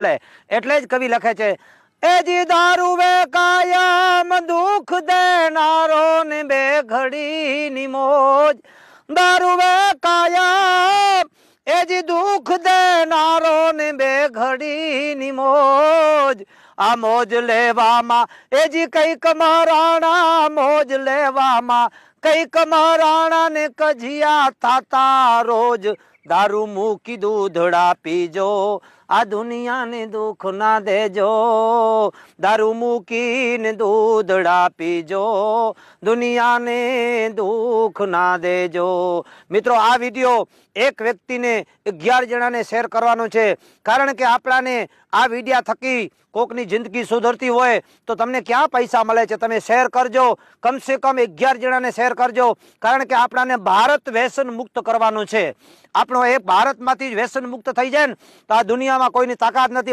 એટલે જ કવિ લખે છે, એજી દારૂ વે કાયમ દુઃખ દેનારો ને બે ઘડી ની મોજ, દારૂ વે કાયમ એજી દુઃખ દેનારો ને બે ઘડી ની મોજ, આ મોજ લેવામાં એજી કઈક મરાણા, મોજ લેવામાં કઈક મરાણા ને કજિયા થાતા રોજ, દારૂ મૂકી દૂધડા પીજો, આ દુનિયાને દુઃખ ના દેજો, દારૂ મૂકીને દૂધડા પીજો, દુનિયાને દુઃખ ના દેજો। મિત્રો, આ વિડીયો એક વ્યક્તિને 11 જણાને શેર કરવાનો છે, કારણ કે આપણાને આ વિડીયા થકી કોકની જિંદગી સુધરતી હોય તો તમને ક્યાં પૈસા મળે છે। તમે શેર કરજો, કમસે કમ 11 જણાને શેર કરજો, કારણ કે આપણાને ભારત વ્યસન મુક્ત કરવાનું છે। આપણો એક ભારતમાંથી જ વ્યસન મુક્ત થઈ જાય ને તો આ દુનિયામાં કોઈની તાકાત નથી।